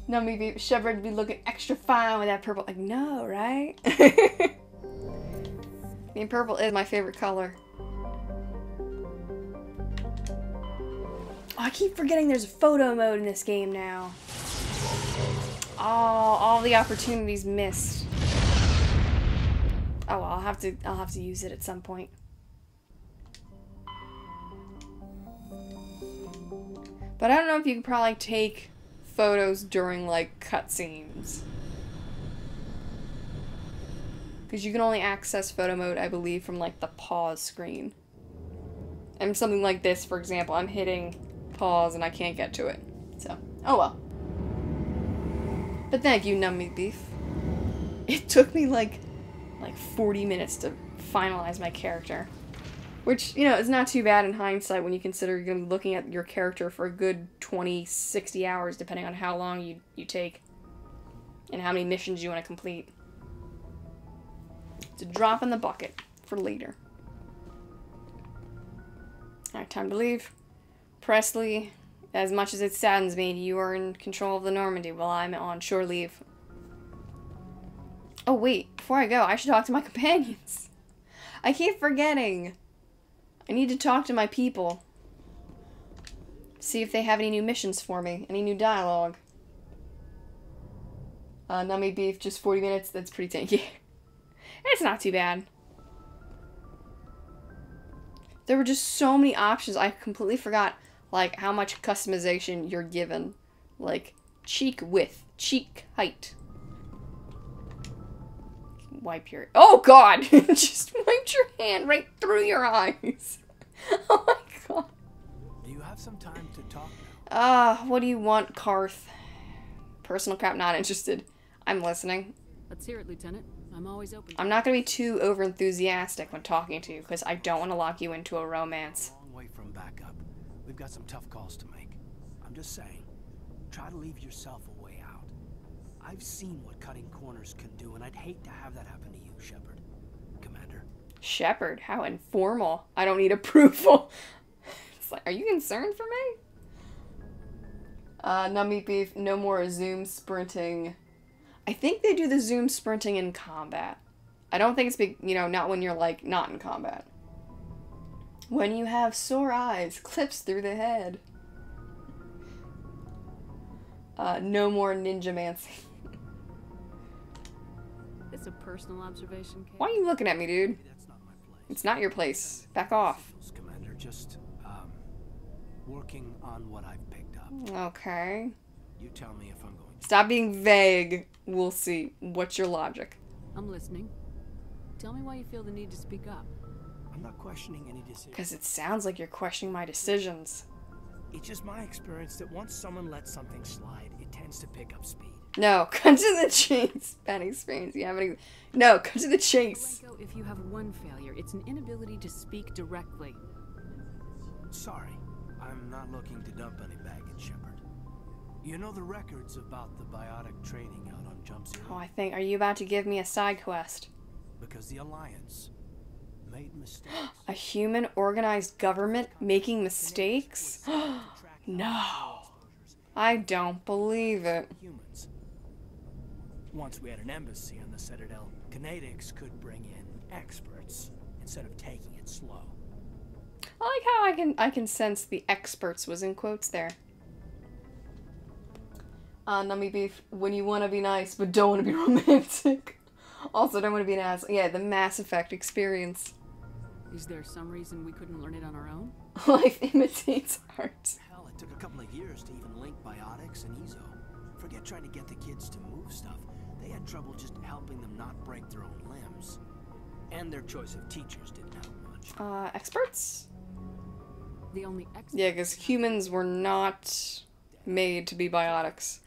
No, maybe Shepard would be looking extra fine with that purple. Like, no, right? I mean, purple is my favorite color. Oh, I keep forgetting there's a photo mode in this game now. Oh, all the opportunities missed. Oh, well, I'll have to use it at some point. But I don't know if you can probably take photos during, like, cutscenes. Because you can only access photo mode, I believe, from, like, the pause screen. And something like this, for example, I'm hitting pause and I can't get to it. So, oh well. But thank you, Nummy Beef. It took me, like 40 minutes to finalize my character. Which, you know, is not too bad in hindsight when you consider you're going to be looking at your character for a good 20, 60 hours, depending on how long you take. And how many missions you want to complete. It's a drop in the bucket for later. Alright, time to leave. Presley, as much as it saddens me, you are in control of the Normandy while I'm on shore leave. Oh wait, before I go, I should talk to my companions. I keep forgetting. I need to talk to my people. See if they have any new missions for me. Any new dialogue. Nummy Beef, just 40 minutes. That's pretty tanky. It's not too bad. There were just so many options. I completely forgot, like, how much customization you're given. Like, cheek width, cheek height. Wipe your... Oh, God! Just wiped your hand right through your eyes. Oh, my God. Do you have some time to talk now? What do you want, Karth? Personal crap, not interested. I'm listening. Let's hear it, Lieutenant. I'm always open. I'm not going to be too over-enthusiastic when talking to you, because I don't want to lock you into a romance. Long way from backup. We've got some tough calls to make. I'm just saying, try to leave yourself a way out. I've seen what cutting corners can do, and I'd hate to have that happen to you, Shepard. Commander. Shepard? How informal. I don't need approval. It's like, are you concerned for me? Nummy Beef, no more zoom sprinting. I think they do the zoom sprinting in combat. I don't think it's big, you know, not when you're, like, not in combat. When you have sore eyes, clips through the head. No more ninja mancy. It's a personal observation, Kate. Why are you looking at me, dude? Maybe that's not my place. It's not your place. Back off. Commander, just, working on what I've picked up. Okay. You tell me if I'm going to... Stop being vague. We'll see. What's your logic? I'm listening. Tell me why you feel the need to speak up. I'm not questioning any decision. Because it sounds like you're questioning my decisions. It's just my experience that once someone lets something slide, it tends to pick up speed. No, cut to the chase. Bad experience. You have any... No, cut to the chase. Malenko, if you have one failure, it's an inability to speak directly. Sorry, I'm not looking to dump any baggage, Shepard. You know the records about the biotic training out on Jump Zero? Oh, I think... Are you about to give me a side quest? Because the Alliance made mistakes. A human organized government making mistakes? No. I don't believe it. Humans. Once we had an embassy on the Citadel, Canadix could bring in experts instead of taking it slow. I like how I can sense the experts was in quotes there. Nummy Beef, when you want to be nice but don't want to be romantic. Also don't want to be an ass. Yeah, the Mass Effect experience. Is there some reason we couldn't learn it on our own? Life imitates art. Hell, it took a couple of years to even link biotics and Ezo. Forget trying to get the kids to move stuff. They had trouble just helping them not break their own limbs. And their choice of teachers didn't help much. Experts? The only Yeah, because humans were not made to be biotics.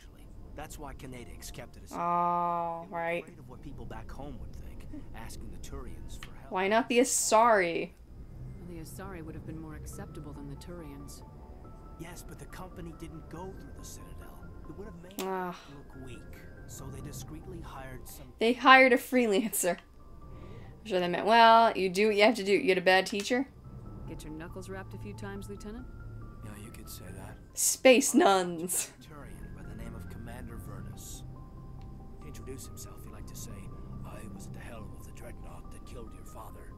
That's why Canadix kept it a secret. Oh, right. Afraid of what people back home would think, asking the Turians for help. Why not the Asari? The Asari would have been more acceptable than the Turians. Yes, but the company didn't go through the Citadel. It would have made it look weak, so they discreetly hired some... They hired a freelancer. I'm sure they meant, well, you do what you have to do. You get a bad teacher? Get your knuckles rapped a few times, Lieutenant? Yeah, you could say that. Space nuns. Turian by the name of Commander Vernon. introduce himself, he liked to say, I was at the helm of the dreadnought that killed your father.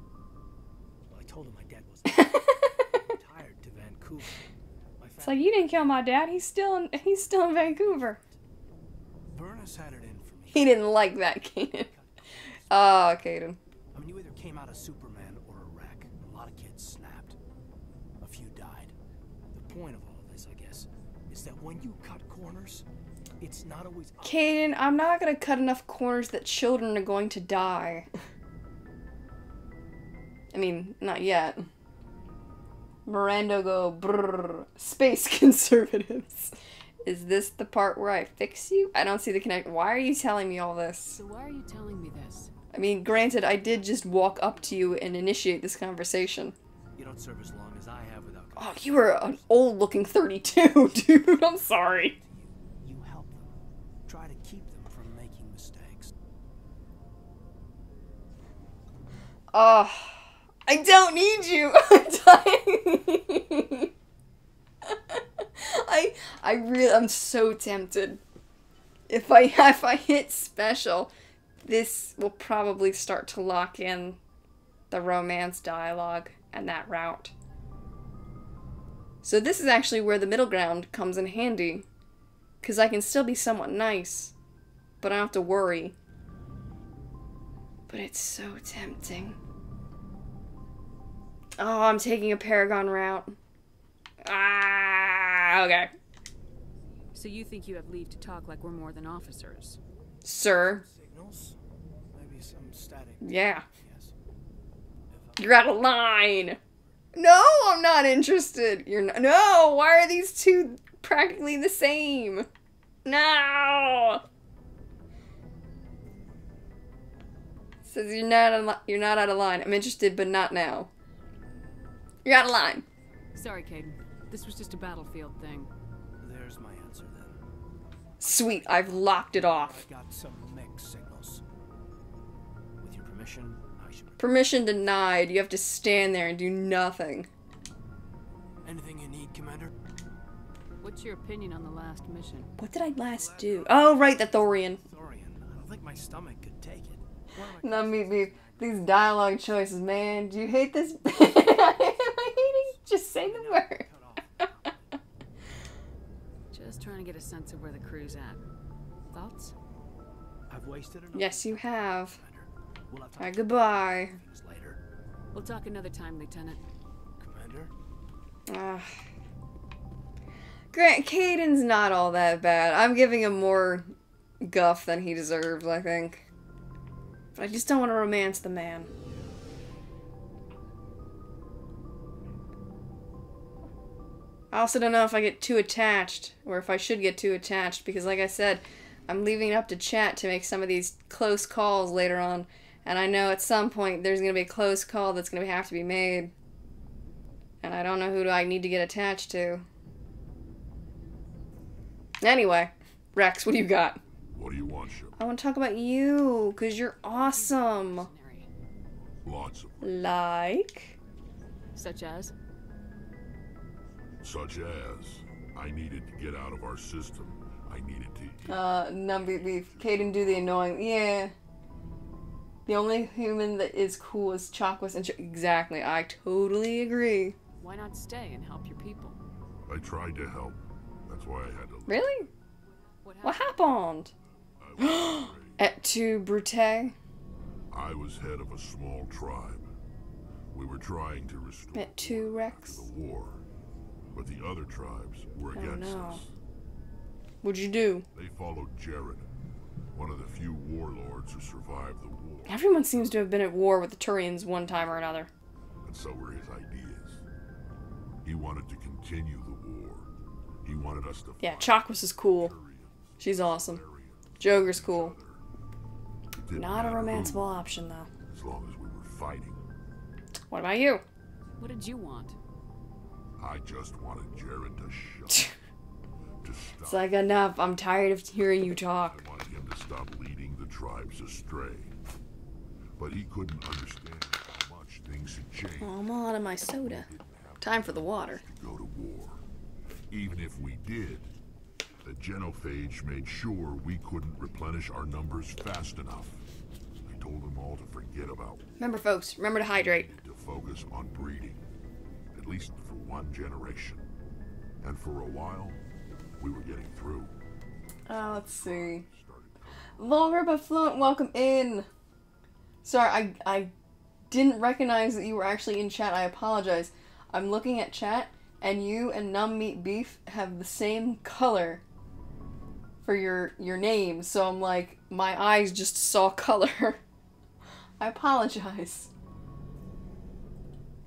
Well, I told him my dad was retired to Vancouver. It's like, you didn't kill my dad. He's still in Vancouver. Burness had it in for me. He didn't like that, Kaden. Oh, Kaden. I mean, you either came out a Superman or a wreck. A lot of kids snapped. A few died. The point of all of this, I guess, is that when you cut corners, it's not always... Kaden, I'm not gonna cut enough corners that children are going to die. I mean, not yet. Miranda go brrr. Space conservatives. Is this the part where I fix you? I don't see the connection. Why are you telling me all this? So why are you telling me this? I mean, granted, I did just walk up to you and initiate this conversation. You don't serve as long as I have without... Oh, you were an old-looking 32, dude. I'm sorry. You help them. Try to keep them from making mistakes. Oh, I don't need you. I'm dying. I'm so tempted. If I hit special, this will probably start to lock in the romance dialogue and that route. So this is actually where the middle ground comes in handy, because I can still be somewhat nice, but I don't have to worry. But it's so tempting. Oh, I'm taking a Paragon route. Ah, okay. So you think you have leave to talk like we're more than officers? Sir. Signals? Maybe some static. Yeah. Yes. You're out of line. No, I'm not interested. You're not. No, why are these two practically the same? No. Says you're not out of line. I'm interested, but not now. You're out of line. Sorry, Caden. This was just a battlefield thing. There's my answer then. Sweet, I've locked it off. I got some mixed signals. With your permission, I should... Permission denied. You have to stand there and do nothing. Anything you need, Commander? What's your opinion on the last mission? What did I last do? Oh, right, the Thorian. Thorian. I don't think my stomach could take it. No, these dialogue choices, man. Do you hate this? Am I hating? Just say the word. Just trying to get a sense of where the crew's at. Thoughts? I've wasted enough. Yes, you have. Commander. We'll have time Alright, goodbye. later. We'll talk another time, Lieutenant. Commander? Grant, Caden's not all that bad. I'm giving him more guff than he deserves, I think. But I just don't want to romance the man. I also don't know if I get too attached, or if I should get too attached, because like I said, I'm leaving it up to chat to make some of these close calls later on, and I know at some point there's going to be a close call that's going to have to be made. And I don't know who do I need to get attached to. Anyway, Rex, what do you got? What do you want, Shepard? I want to talk about you, because you're awesome. Lots of Like? Such as? Such as, I needed to get out of our system. I needed to... Caden do the annoying, yeah. The only human that is cool is Chakwas and exactly, I totally agree. Why not stay and help your people? I tried to help. That's why I had to... Really? What happened? I was afraid. Et tu, Brute? I was head of a small tribe. We were trying to restore Et tu, Rex? the war. But the other tribes were against no. us. What'd you do? They followed Jared, one of the few warlords who survived the war. Everyone seems to have been at war with the Turians one time or another. And so were his ideas. He wanted to continue the war. He wanted us to Yeah, fight Chakwas is cool. Turians, She's awesome. Turians, Joger's each cool. other. It didn't Not a matter romanceable who, option, though. as long as we were fighting. What about you? What did you want? I just wanted Jared to shut up. To stop. It's like, enough. I'm tired of hearing you talk. I wanted him to stop leading the tribes astray. But he couldn't understand how much things had changed. Oh, I'm all out of my soda. Time for the water. To go to war. Even if we did, The genophage made sure we couldn't replenish our numbers fast enough. I told them all to forget about Remember, folks, remember to hydrate. to focus on breeding, at least for one generation. And for a while, we were getting through. Let's see. Started Vulgar but fluent, welcome in. Sorry, I didn't recognize that you were actually in chat. I apologize. I'm looking at chat, and you and Numb Meat Beef have the same color for your name, so I'm like, my eyes just saw color. I apologize.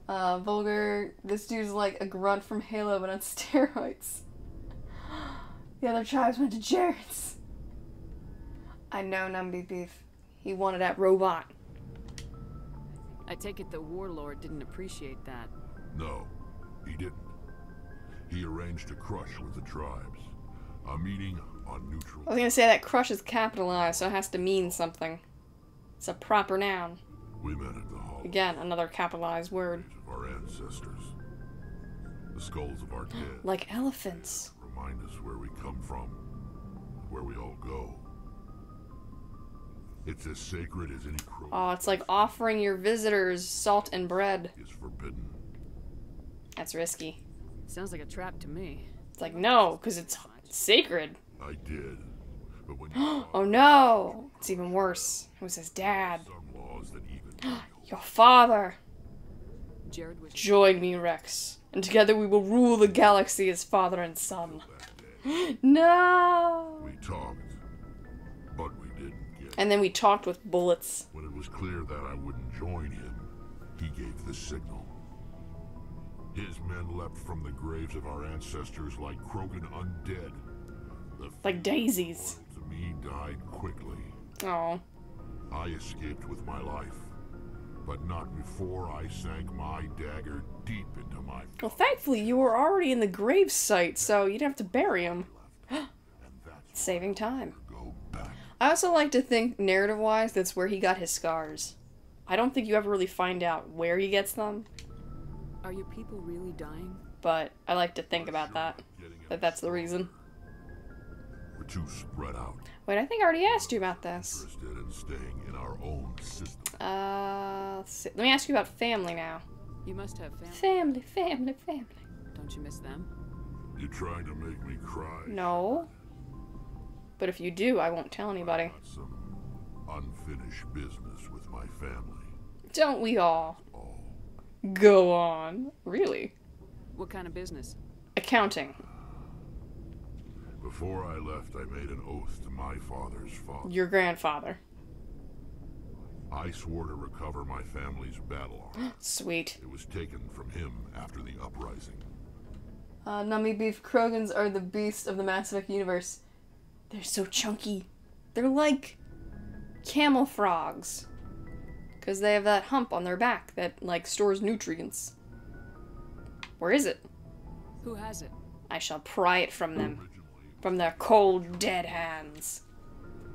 Vulgar, this dude's like a grunt from Halo, but on steroids. The other tribes went to Jared's. I know Numb Meat Beef. He wanted that robot. I take it the warlord didn't appreciate that. No, he didn't. He arranged a crush with the tribes. A meeting on neutral. I was gonna say that crush is capitalized, so it has to mean something. It's a proper noun. We met at the hall Again, another capitalized word. of our ancestors. The skulls of our dead Like elephants. remind us where we come from, where we all go. It's as sacred as any crow Oh, it's like offering your visitors salt and bread. is forbidden. That's risky. Sounds like a trap to me. It's like, no, because it's sacred. I did, but when you Oh no! It's even worse. It was his dad. some laws that even Your father! Jared was Join me, Rex. And together we will rule the galaxy as father and son. No! we talked, but we didn't get. And then we talked with bullets. When it was clear that I wouldn't join him, he gave the signal. His men leapt from the graves of our ancestors like Krogan undead. The Like daisies. to me died quickly. Oh. I escaped with my life, but not before I sank my dagger deep into my Well, thankfully you were already in the grave site, so you didn't have to bury him. and that's Saving time. go back. I also like to think, narrative-wise, that's where he got his scars. I don't think you ever really find out where he gets them, Are your people really dying? but I like to think about that. That that's the reason. We're too spread out, Wait, I think I already asked you about this. interested in staying in our own system. Let's see. Let me ask you about family now. You must have family. Family, family, family. Don't you miss them? You trying to make me cry? No. But if you do, I won't tell anybody. Got some unfinished business with my family. Don't we all? Oh, Go on. Really? What kind of business? Accounting. before I left, I made an oath to my father's father. Your grandfather. I swore to recover my family's battle armor. Sweet. It was taken from him after the uprising. Nummy Beef Krogans are the beast of the Mass Effect universe. They're so chunky. They're like camel frogs. Because they have that hump on their back that, like, stores nutrients. Where is it? Who has it? I shall pry it from them. Originally, From their cold, dead hands.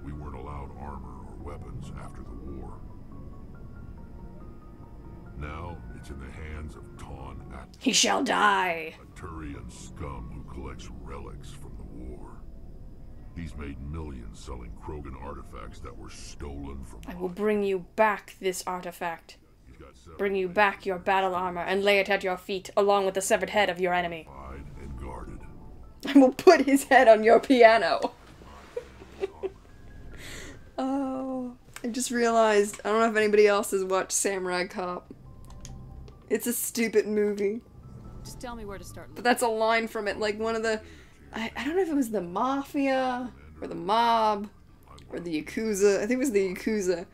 we weren't allowed armor or weapons after the war. Now, it's in the hands of Ton At, He shall die. a Turian scum who collects relics from the war. He's made millions selling Krogan artifacts that were stolen from I will bring you back this artifact. He's got several Bring you back your battle armor and lay it at your feet, along with the severed head of your enemy. occupied and guarded. I will put his head on your piano. Oh, I just realized, I don't know if anybody else has watched Samurai Cop. It's a stupid movie. Just tell me where to start But looking. that's a line from it, like one of the, I don't know if it was the Mafia, or the Mob, or the Yakuza, I think it was the Yakuza.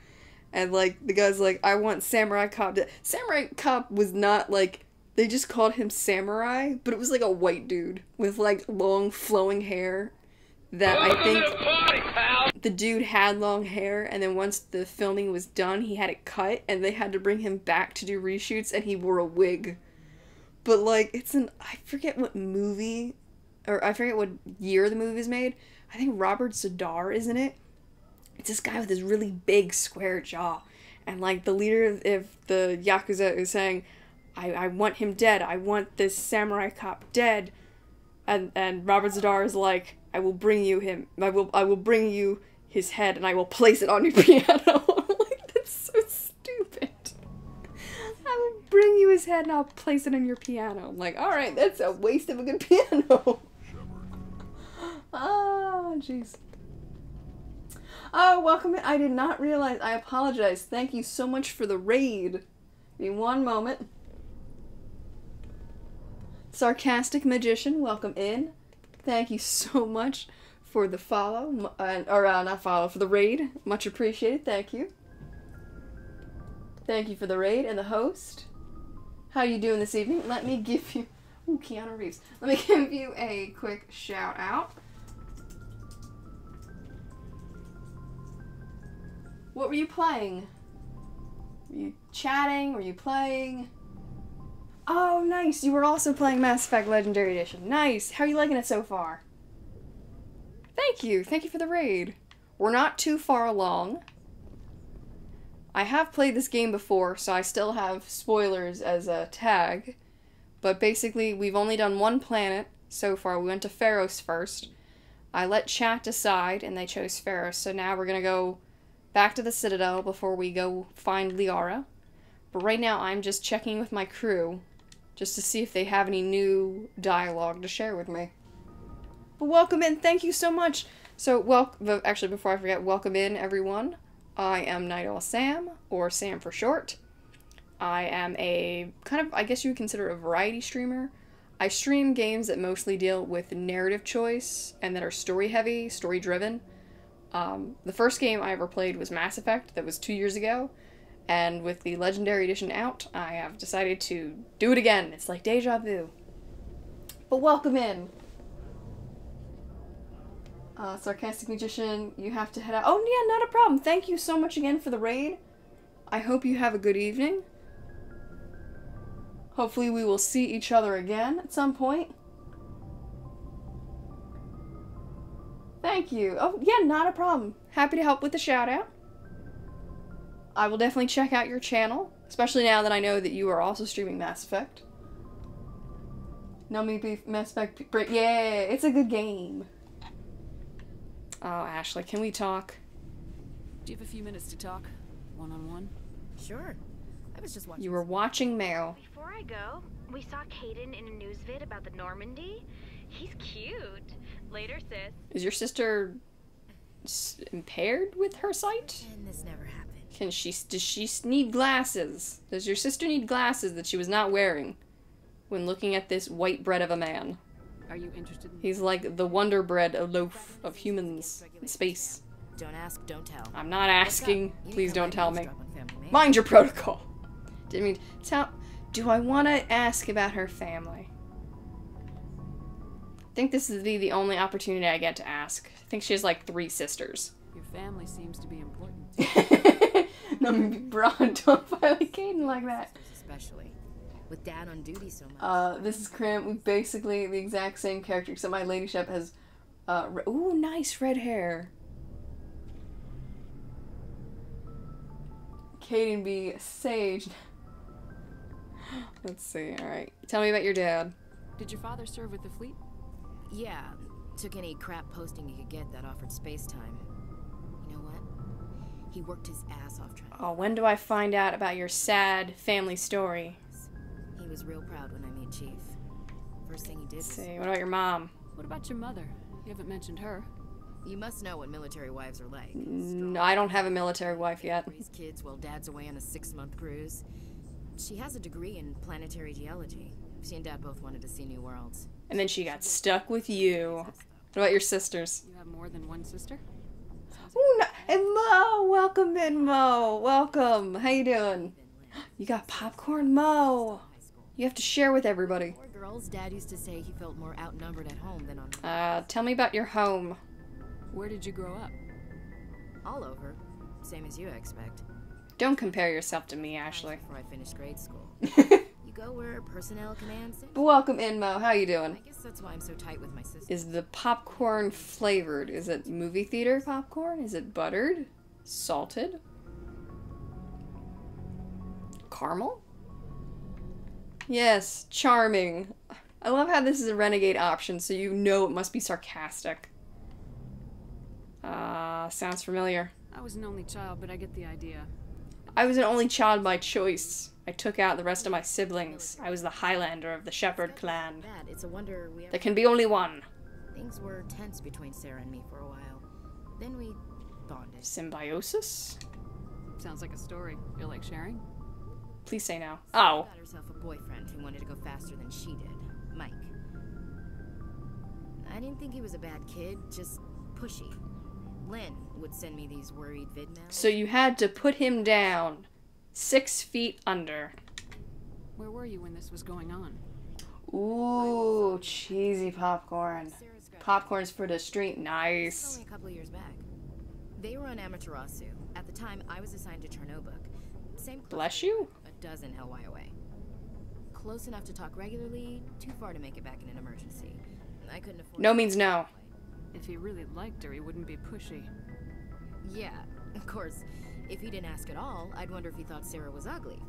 And like, the guy's like, I want Samurai Cop to, Samurai Cop was not like, they just called him Samurai, but it was like a white dude with like long flowing hair that I think the dude had long hair, and then once the filming was done, he had it cut, and they had to bring him back to do reshoots, and he wore a wig. But like, I forget what movie, or I forget what year the movie was made. I think Robert Zadar is in it. It's this guy with this really big square jaw, and like the leader of the Yakuza is saying, I want him dead. I want this samurai cop dead. And Robert Zadar is like, I will bring you his head and I will place it on your piano. I'm like, that's so stupid. I will bring you his head and I'll place it on your piano. I'm like, alright, that's a waste of a good piano. Oh, jeez. Oh, welcome in. I did not realize. I apologize. Thank you so much for the raid. Give me one moment. Sarcastic Magician, welcome in. Thank you so much for the follow. Not follow, for the raid. Much appreciated. Thank you. Thank you for the raid and the host. How you doing this evening? Let me give you... Ooh, Keanu Reeves. Let me give you a quick shout out. What were you playing? Were you chatting? Were you playing? Oh, nice. You were also playing Mass Effect Legendary Edition. Nice. How are you liking it so far? Thank you. Thank you for the raid. We're not too far along. I have played this game before, so I still have spoilers as a tag. But basically, we've only done one planet so far. We went to Pharos first. I let chat decide, and they chose Pharos. So now we're going to go back to the Citadel before we go find Liara. But right now, I'm just checking with my crew just to see if they have any new dialogue to share with me. But welcome in. Thank you so much. So, actually, before I forget, welcome in, everyone. I am Night Owl Sam, or Sam for short. I am a kind of, I guess you would consider a variety streamer. I stream games that mostly deal with narrative choice and that are story-heavy, story-driven. The first game I ever played was Mass Effect. That was 2 years ago. And with the Legendary Edition out, I have decided to do it again. It's like deja vu. But welcome in. Sarcastic Magician, you have to head out. Oh, yeah, not a problem. Thank you so much again for the raid. I hope you have a good evening. Hopefully we will see each other again at some point. Thank you. Oh, yeah, not a problem. Happy to help with the shout-out. I will definitely check out your channel, especially now that I know that you are also streaming Mass Effect. No me beef, Mass Effect. Yeah, it's a good game. Oh, Ashley, can we talk? Do you have a few minutes to talk? One-on-one? Sure. I was just watching. You were watching mail. Before I go, we saw Caden in a news vid about the Normandy. He's cute. Later, sis. Is your sister impaired with her sight? And this never happened. Does she need glasses? Does your sister need glasses that she was not wearing when looking at this white bread of a man? Are you interested in... He's like the Wonder Bread, a loaf of humans in space. Don't ask, don't tell. I'm not asking. Please don't tell me. Mind Mind your protocol. Didn't mean tell. Do I want to ask about her family? I think this is the only opportunity I get to ask. I think she has like 3 sisters. Your family seems to be important. No, maybe Braun, don't violate Caden like that. Especially with Dad on duty so much. This is Cram. We basically the exact same character, except my Lady Shep has, ooh, nice red hair. Caden be Sage. Let's see, alright. Tell me about your dad. Did your father serve with the fleet? Yeah, took any crap posting he could get that offered space time. You know what? He worked his ass off trying. Oh, when do I find out about your sad family story? He was real proud when I made Chief. First thing he did was... See, what about your mom? What about your mother? You haven't mentioned her. You must know what military wives are like. No, I don't have a military wife yet. Raise kids while Dad's away on a 6-month cruise. She has a degree in planetary geology. She and Dad both wanted to see new worlds. And then she got stuck with you. What about your sisters? You have more than one sister? Ooh, no. And Mo! Welcome in, Mo! Welcome! How you doing? You got popcorn, Mo! You have to share with everybody. Poor girls, Dad used to say he felt more outnumbered at home than on... Tell me about your home. Where did you grow up? all over. Same as you, I expect. Don't compare yourself to me, Ashley. Before I finished grade school. You go where personnel commands it. Welcome in, Mo. How you doing? I guess that's why I'm so tight with my sister. Is the popcorn flavored? Is it movie theater popcorn? Is it buttered? Salted? Caramel? Yes, charming. I love how this is a renegade option, so you know it must be sarcastic. Sounds familiar. I was an only child, but I get the idea. I was an only child by choice. I took out the rest of my siblings. I was the Highlander of the Shepherd clan. Bad. It's a wonder we There can be only one. Things were tense between Sarah and me for a while. Then we bonded. Symbiosis? Sounds like a story. Feel like sharing? Please say no. Oh. Got herself a boyfriend who wanted to go faster than she did, Mike. I didn't think he was a bad kid, just pushy. Lynn would send me these worried vid mails. So you had to put him down 6 feet under. Where were you when this was going on? Ooh, cheesy popcorn. Popcorn's for the street. Nice. Only a couple of years back. They were on Amaterasu. At the time, I was assigned to Chernobog. Same Bless you. a dozen LY away. Close enough to talk regularly, too far to make it back in an emergency. I couldn't afford. No means no. If he really liked her, he wouldn't be pushy. Yeah, of course. If he didn't ask at all, I'd wonder if he thought Sarah was ugly.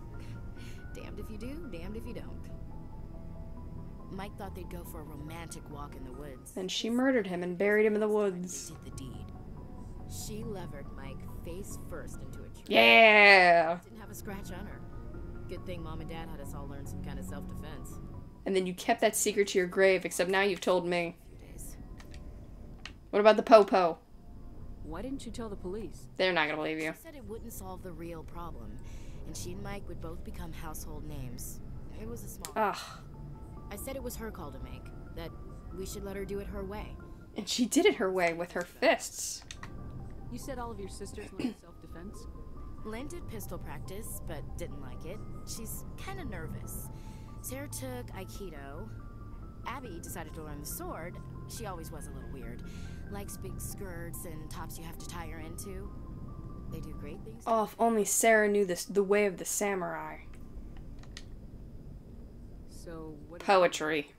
Damned if you do, damned if you don't. Mike thought they'd go for a romantic walk in the woods. Then she murdered him and buried him in the woods. Did the deed. She levered Mike face first into a tree. Yeah. Didn't have a scratch on her. Good thing Mom and Dad had us all learn some kind of self-defense. And then you kept that secret to your grave, except now you've told me. Few days. What about the Popo? Why didn't you tell the police? They're not gonna believe you. She said it wouldn't solve the real problem, and she and Mike would both become household names. It was a small. Ugh. I said it was her call to make. That we should let her do it her way. And she did it her way with her fists. You said all of your sisters learned self-defense? Lynn did pistol practice, but didn't like it. She's kind of nervous. Sarah took Aikido. Abby decided to learn the sword. She always was a little weird. Likes big skirts and tops you have to tie her into. They do great things. Oh, if only Sarah knew the way of the samurai. So, what... Poetry.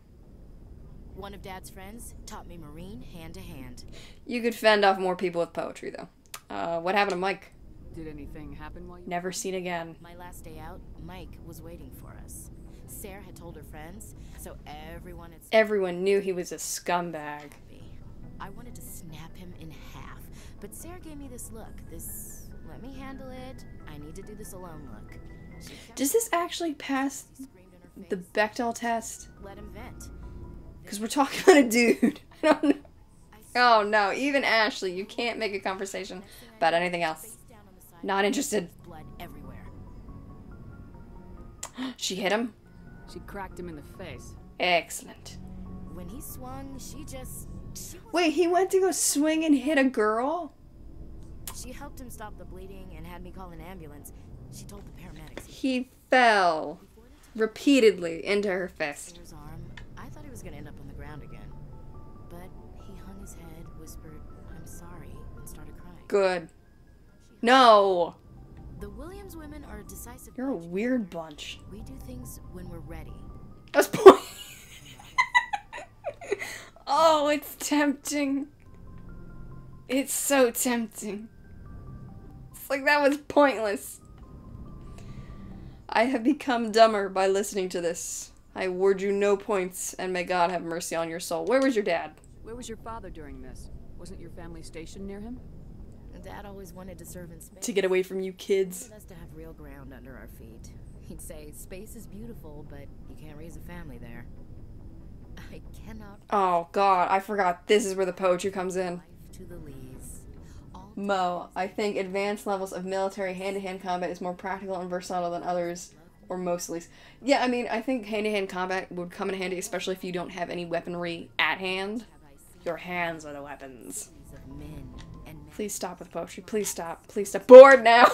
One of Dad's friends taught me Marine hand to hand. You could fend off more people with poetry, though. What happened to Mike? Did anything happen while you... Never seen again. My last day out, Mike was waiting for us. Sarah had told her friends, so everyone had... Everyone knew he was a scumbag. I wanted to snap him in half, but Sarah gave me this look, this let me handle it, I need to do this alone look. She kept Does this actually pass screamed in her the face, Bechdel test? let him vent. Because we're talking about a dude. I don't know. Oh no, even Ashley, you can't make a conversation about anything else. Face down on the side, Not interested. blood everywhere. She hit him? She cracked him in the face. Excellent. When he swung, she Wait, he went to go swing and hit a girl? she helped him stop the bleeding and had me call an ambulance. She told the paramedics. He fell repeatedly into her fist. Sarah's arm. I thought he was gonna end up on the ground again. But he hung his head, whispered, "I'm sorry," and started crying. Good. No! The Williams women are a decisive You're a bunch. weird bunch. We do things when we're ready. That's point. Oh, it's tempting. It's so tempting. It's like that was pointless. I have become dumber by listening to this. I award you no points, and may God have mercy on your soul. Where was your dad? Where was your father during this? Wasn't your family stationed near him? Dad always wanted to serve in space. To get away from you kids. Wanted us to have real ground under our feet. He'd say, "Space is beautiful, but you can't raise a family there." I cannot Oh, God, I forgot. This is where the poetry comes in. life to the lees. All Mo, I think advanced levels of military hand-to-hand combat is more practical and versatile than others, or most at least. Yeah, I mean, I think hand-to-hand combat would come in handy, especially if you don't have any weaponry at hand. have I seen Your hands are the weapons. cities of men and men. Please stop with poetry. Please stop. Please stop. Bored now.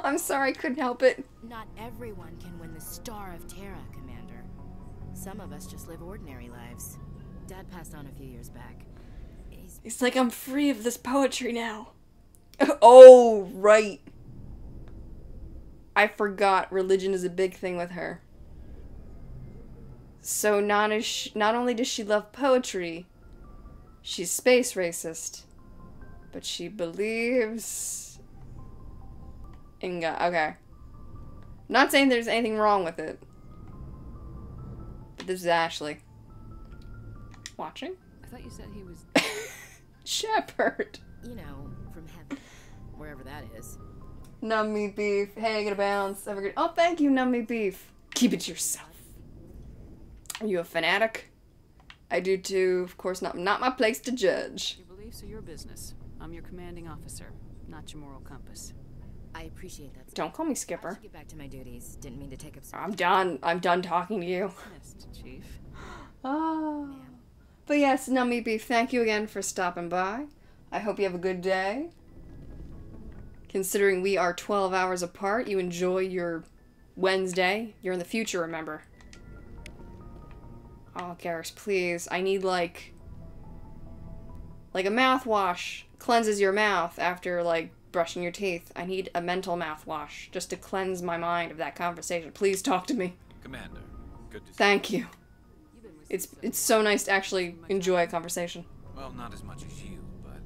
I'm sorry, couldn't help it. Not everyone can win the Star of Terra, Commander. Some of us just live ordinary lives. Dad passed on a few years back. It's like I'm free of this poetry now. Oh, right. I forgot religion is a big thing with her. So not only does she love poetry, she's space racist. But she believes in God. Okay. Not saying there's anything wrong with it. But this is Ashley. Watching? I thought you said he was... Shepard. You know, from heaven. Wherever that is. Numb meat beef. Hey, I gotta bounce. Have a good... Oh, thank you, numb meat beef. Keep it to yourself. Are you a fanatic? I do too. Of course not. Not my place to judge. Your beliefs are your business. I'm your commanding officer, not your moral compass. I appreciate that. Don't call me I Skipper. should get back to my duties. Didn't mean to take up some I'm done. I'm done talking to you. Missed, Chief. Oh. But yes, Nummy Beef, thank you again for stopping by. I hope you have a good day. Considering we are 12 hours apart, you enjoy your Wednesday. You're in the future, remember. Oh, Garrus, please. I need, like a mouthwash cleanses your mouth after, like, brushing your teeth. I need a mental mouthwash just to cleanse my mind of that conversation. Please talk to me. Commander, good to see Thank you. You've been with It's so nice to actually enjoy a conversation. you. Well, not as much as you, but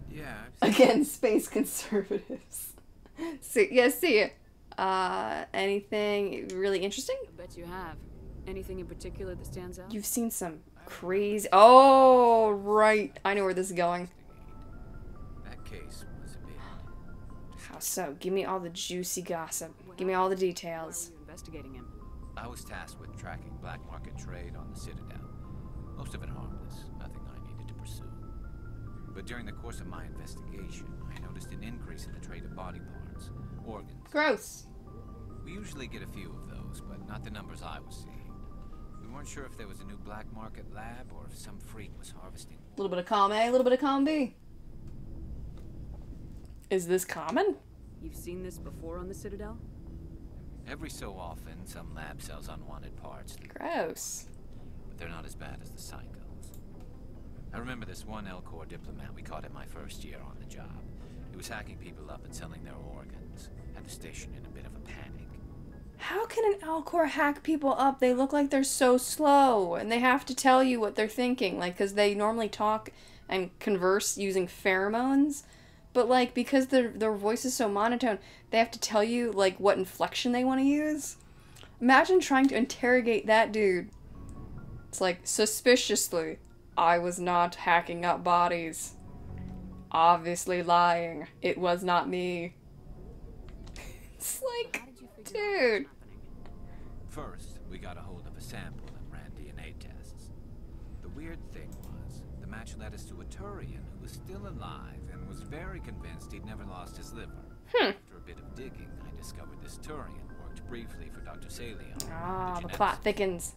yeah. Again, space conservatives. See ya. Anything really interesting? I bet you have. Anything in particular that stands out? You've seen some crazy... Oh, right. I know where this is going. That case was a bit. How so? Give me all the juicy gossip. Give me all the Why details. were you investigating him? I was tasked with tracking black market trade on the Citadel. Most of it harmless, nothing I needed to pursue. But during the course of my investigation, I noticed an increase in the trade of body parts, organs. Gross. We usually get a few of those, but not the numbers I was seeing. We weren't sure if there was a new black market lab or if some freak was harvesting. A little bit of column A, a little bit of column B. Is this common? You've seen this before on the Citadel? Every so often, some lab sells unwanted parts, Gross. but they're not as bad as the psychos. I remember this one Elcor diplomat we caught in my first year on the job. He was hacking people up and selling their organs. Had the station in a bit of a panic. How can an Alcor hack people up? They look like they're so slow, and they have to tell you what they're thinking, like, because they normally talk and converse using pheromones, but, like, because their voice is so monotone, they have to tell you, like, what inflection they want to use. Imagine trying to interrogate that dude. It's like, suspiciously, I was not hacking up bodies. Obviously lying. It was not me. It's like... How did you figure Dude. out what was happening? First, we got a hold of a sample and ran DNA tests. The weird thing was, the match led us to a Turian who was still alive and was very convinced he'd never lost his liver. After a bit of digging, I discovered this Turian worked briefly for Dr. Salion. Ah, the geneticist. plot thickens.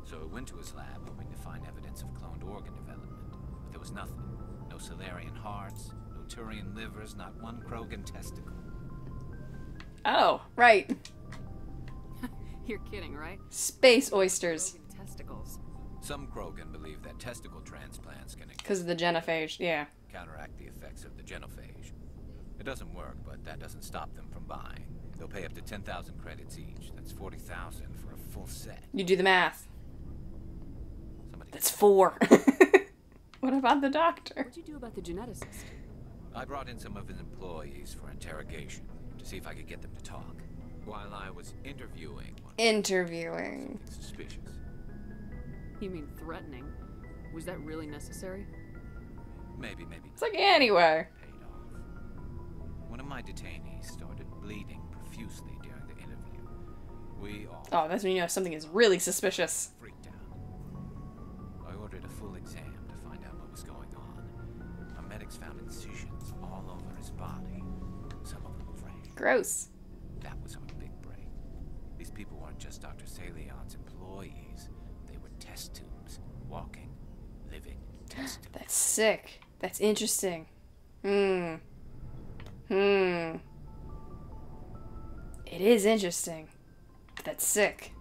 So I went to his lab hoping to find evidence of cloned organ development, but there was nothing. No Salarian hearts, no Turian livers, not one Krogan testicle. Oh, right. You're kidding, right? Space oysters. Broken testicles. Some Krogan believe that testicle transplants can Because of the genophage, yeah. counteract the effects of the genophage. It doesn't work, but that doesn't stop them from buying. They'll pay up to 10,000 credits each. That's 40,000 for a full set. You do the math. Somebody. That's 4. What about the doctor? What'd you do about the geneticist? I brought in some of his employees for interrogation to see if I could get them to talk. While I was interviewing one, Interviewing. something suspicious. You mean threatening? Was that really necessary? Maybe It's like, anyway. paid off. One of my detainees started bleeding profusely during the interview. We all Oh, that's when you know something is really suspicious. freaked out. I ordered a full exam to find out what was going on. Our medics found incisions all over his body, some of them fresh. Gross. That was our big break. These people weren't just Dr. Salion's employees. They were test tubes. Walking, living test tubes. That's sick. That's interesting. It is interesting. But that's sick.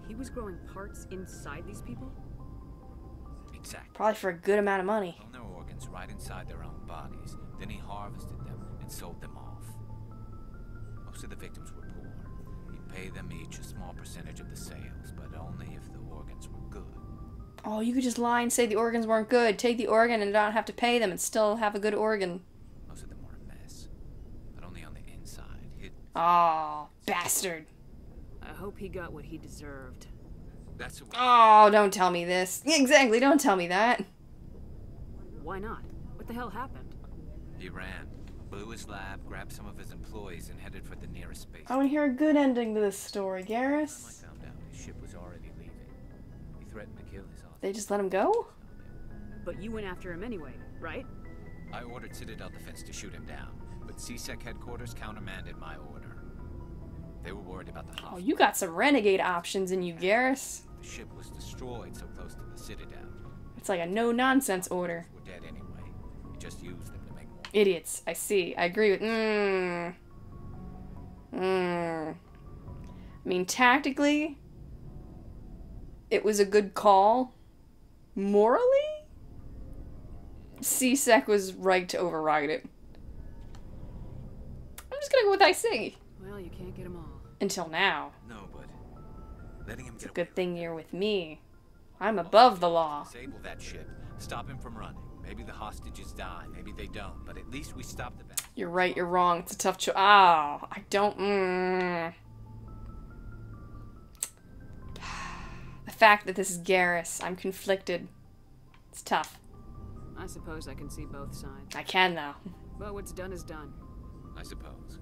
He was growing parts inside these people? Exactly. Probably for a good amount of money. Owned their organs right inside their own bodies. Then he harvested them and sold them off. Most of the victims were poor. He'd pay them each a small percentage of the sales, but only if the organs were good. Oh, you could just lie and say the organs weren't good. Take the organ and not have to pay them and still have a good organ. Most of them were a mess, but only on the inside, hidden. Oh, bastard. hope he got what he deserved. That's what... Oh, don't tell me this. Exactly, don't tell me that. Why not? What the hell happened? He ran, blew his lab, grabbed some of his employees, and headed for the nearest space. I want to hear a good ending to this story, By the time Garrus. I found out, his ship was already leaving. He threatened to kill his officer. They just let him go? But you went after him anyway, right? I ordered Citadel Defense to shoot him down, but CSEC headquarters countermanded my order. They were worried about the Oh, hospital. you got some renegade options in you, Garrus. The ship was destroyed so close to the Citadel. It's like a no-nonsense order. We're dead anyway. We just used them to make more. Idiots. I see. I agree with... I mean, tactically, it was a good call. Morally, CSEC was right to override it. I'm just gonna go with I see. Well, you can't get them all. Until now. No, but letting him It's a get good thing you're with me. I'm above the law. Disable that ship. Stop him from running. Maybe the hostages die. Maybe they don't. But at least we stop the battle. You're right, you're wrong. It's a tough choice. Oh, I don't... The fact that this is Garrus, I'm conflicted. It's tough. I suppose I can see both sides. I can, though. But what's done is done. I suppose.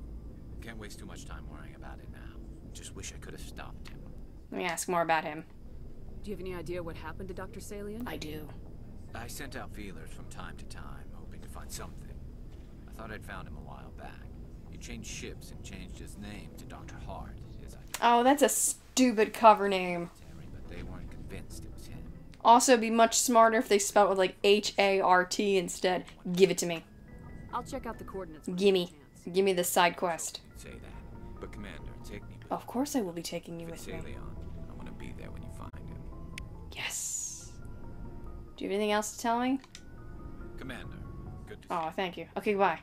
Can't waste too much time worrying about it now. Just wish I could have stopped him. Let me ask more about him. Do you have any idea what happened to Dr. Salian? I do. I sent out feelers from time to time, hoping to find something. I thought I'd found him a while back. He changed ships and changed his name to Dr. Hart, as I Oh, that's a stupid cover name. Terry, but they weren't convinced it was him. Also, it'd be much smarter if they spelled it with, like, H-A-R-T instead. Give it to me. I'll check out the coordinates. when I Gimme. get a chance. Give me the side quest. You'd say that. But Commander, take me with Of course I will be taking you with me. Salion. I want to be there when you find him. Yes. Do you have anything else to tell me? Commander, good to see you. Oh, thank you. Okay, goodbye.